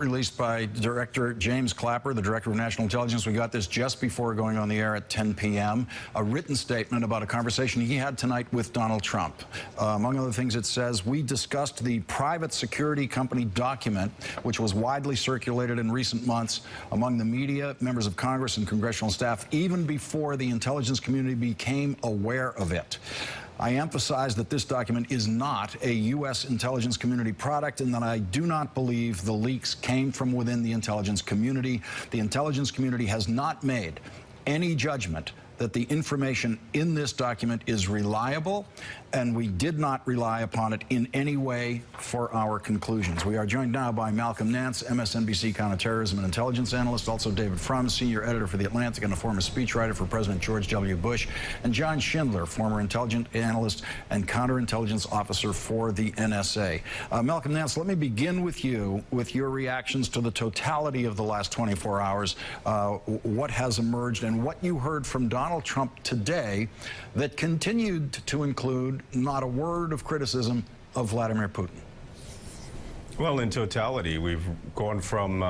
Released by Director James Clapper, the Director of National Intelligence. We got this just before going on the air at 10 p.m. A written statement about a conversation he had tonight with Donald Trump. Among other things, it says, we discussed the private security company document, which was widely circulated in recent months among the media, members of Congress, and congressional staff, even before the intelligence community became aware of it. I emphasize that this document is not a U.S. intelligence community product and that I do not believe the leaks came from within the intelligence community. The intelligence community has not made any judgment that the information in this document is reliable, and we did not rely upon it in any way for our conclusions. We are joined now by Malcolm Nance, MSNBC counterterrorism and intelligence analyst, also David Frum, senior editor for The Atlantic and a former speechwriter for President George W. Bush, and John Schindler, former intelligence analyst and counterintelligence officer for the NSA. Malcolm Nance, let me begin with you, with your reactions to the totality of the last 24 hours, what has emerged and what you heard from Donald Trump today that continued to include not a word of criticism of Vladimir Putin. Well, in totality, we've gone from,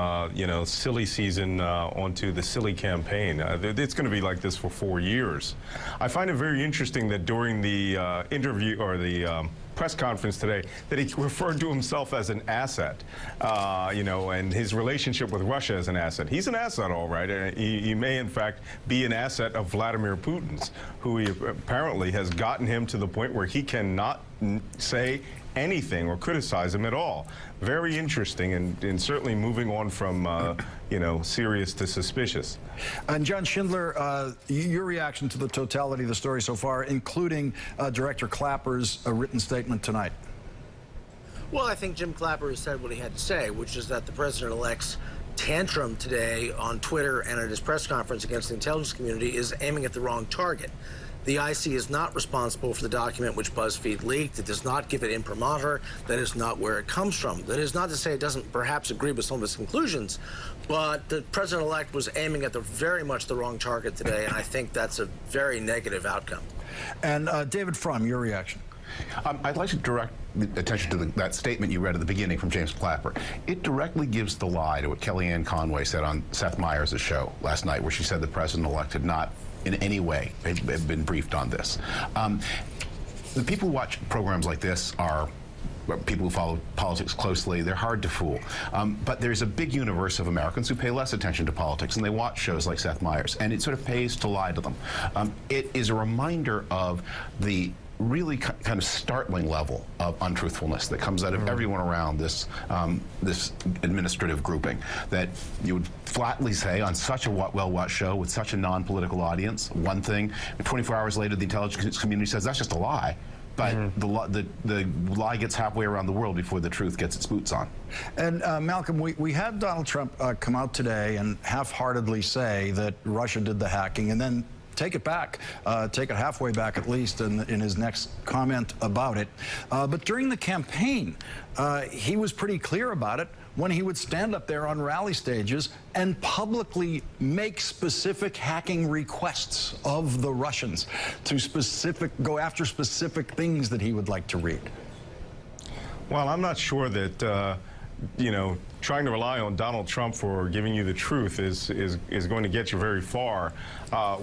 silly season onto the silly campaign. It's going to be like this for 4 years. I find it very interesting that during the interview or the press conference today that he referred to himself as an asset, and his relationship with Russia as an asset. He's an asset, all right. And he may, in fact, be an asset of Vladimir Putin's, who he apparently has gotten him to the point where he cannot say anything or criticize him at all. Very interesting, and certainly moving on from, serious to suspicious. And John Schindler, your reaction to the totality of the story so far, including Director Clapper's written statement tonight. Well, I think Jim Clapper has said what he had to say, which is that the president-elect's tantrum today on Twitter and at his press conference against the intelligence community is aiming at the wrong target. The IC is not responsible for the document which BuzzFeed leaked. It does not give it imprimatur. That is not where it comes from. That is not to say it doesn't perhaps agree with some of its conclusions, but the president-elect was aiming at very much the wrong target today, and I think that's a very negative outcome. And David Frum, your reaction. I'd like to direct attention to that statement you read at the beginning from James Clapper. It directly gives the lie to what Kellyanne Conway said on Seth Meyers' show last night, where she said the president-elect had not in any way have been briefed on this. The people who watch programs like this are people who follow politics closely. They're hard to fool. But there's a big universe of Americans who pay less attention to politics, and they watch shows like Seth Meyers, and it sort of pays to lie to them. It is a reminder of the really kind of startling level of untruthfulness that comes out of everyone around this this administrative grouping, that you would flatly say on such a well-watched show with such a non-political audience one thing, and 24 hours later the intelligence community says that's just a lie. But the lie gets halfway around the world before the truth gets its boots on. And Malcolm, we had Donald Trump come out today and half-heartedly say that Russia did the hacking, and then take it back, take it halfway back at least in his next comment about it. But during the campaign, he was pretty clear about it when he would stand up there on rally stages and publicly make specific hacking requests of the Russians to go after specific things that he would like to read. Well, I'm not sure that trying to rely on Donald Trump for giving you the truth is going to get you very far.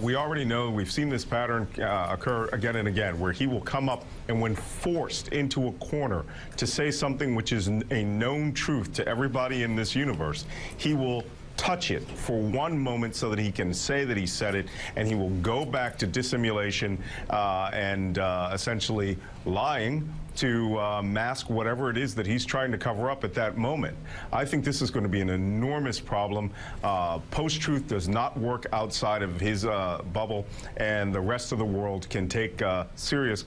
We already know, we've seen this pattern occur again and again, where he will come up and when forced into a corner to say something which is a known truth to everybody in this universe, he will touch it for one moment so that he can say that he said it, and he will go back to dissimulation and essentially lying to mask whatever it is that he's trying to cover up at that moment. I think this is going to be an enormous problem. Post-truth does not work outside of his bubble, and the rest of the world can take serious,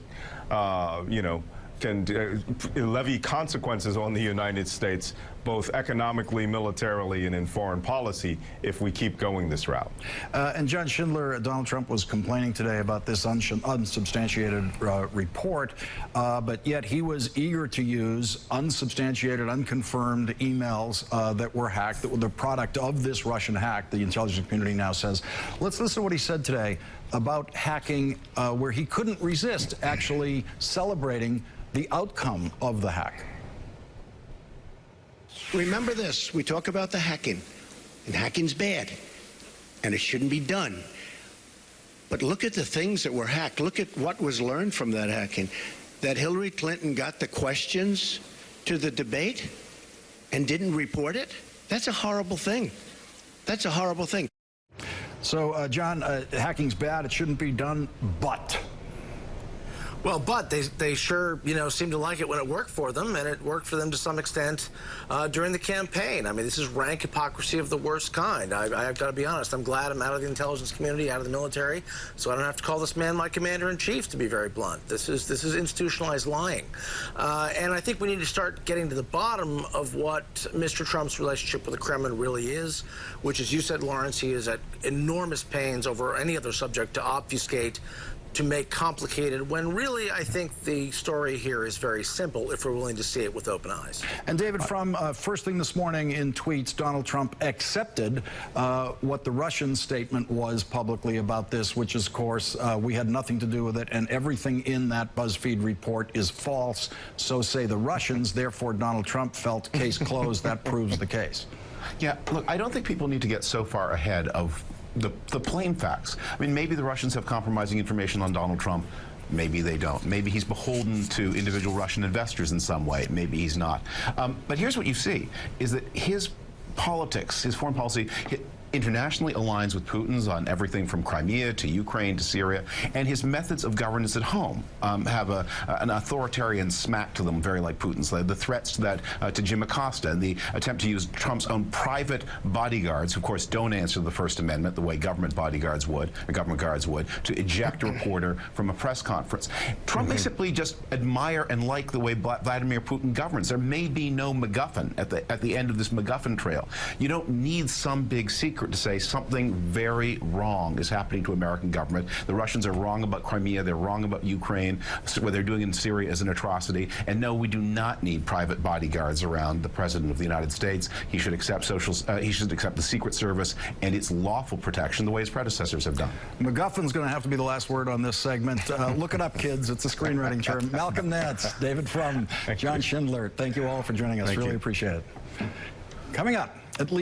can levy consequences on the United States, both economically, militarily, and in foreign policy, if we keep going this route. And John Schindler, Donald Trump was complaining today about this unsubstantiated report, but yet he was eager to use unsubstantiated, unconfirmed emails that were hacked, that were the product of this Russian hack, the intelligence community now says. Let's listen to what he said today about hacking, where he couldn't resist actually celebrating the outcome of the hack. remember this. We talk about the hacking, and hacking's bad, and it shouldn't be done. But look at the things that were hacked. Look at what was learned from that hacking. That Hillary Clinton got the questions to the debate and didn't report it. That's a horrible thing. That's a horrible thing. So, John, hacking's bad. It shouldn't be done, but... Well, but they sure, seem to like it when it worked for them, and it worked for them to some extent during the campaign. I mean, this is rank hypocrisy of the worst kind. I've got to be honest. I'm glad I'm out of the intelligence community, out of the military, so I don't have to call this man my commander-in-chief, to be very blunt. This is institutionalized lying. And I think we need to start getting to the bottom of what Mr. Trump's relationship with the Kremlin really is, which, as you said, Lawrence, he is at enormous pains over any other subject to obfuscate, to make complicated, when really I think the story here is very simple if we're willing to see it with open eyes. And David, from first thing this morning in tweets, Donald Trump accepted what the Russian statement was publicly about this, which is, of course, we had nothing to do with it, and everything in that BuzzFeed report is false. So say the Russians. Therefore, Donald Trump felt case closed. That proves the case. Yeah, look, I don't think people need to get so far ahead of the plain facts. I mean, maybe the Russians have compromising information on Donald Trump. Maybe they don't. Maybe he's beholden to individual Russian investors in some way. Maybe he's not. But here's what you see, is that his politics, his foreign policy, internationally aligns with Putin's on everything from Crimea to Ukraine to Syria, and his methods of governance at home have an authoritarian smack to them, very like Putin's. The threats to Jim Acosta and the attempt to use Trump's own private bodyguards, who of course don't answer the First Amendment the way government bodyguards would, or government guards would, to eject a reporter from a press conference. Trump may simply just admire and like the way Vladimir Putin governs. There may be no MacGuffin at the end of this MacGuffin trail. You don't need some big secret to say something very wrong is happening to American government. The Russians are wrong about Crimea. They're wrong about Ukraine. What they're doing in Syria is an atrocity. And no, we do not need private bodyguards around the President of the United States. He should accept he should accept the Secret Service and its lawful protection the way his predecessors have done. MacGuffin's going to have to be the last word on this segment. Look it up, kids. It's a screenwriting term. Malcolm Nance, David Frum, John Schindler, thank you all for joining us. Really appreciate it. Coming up, at least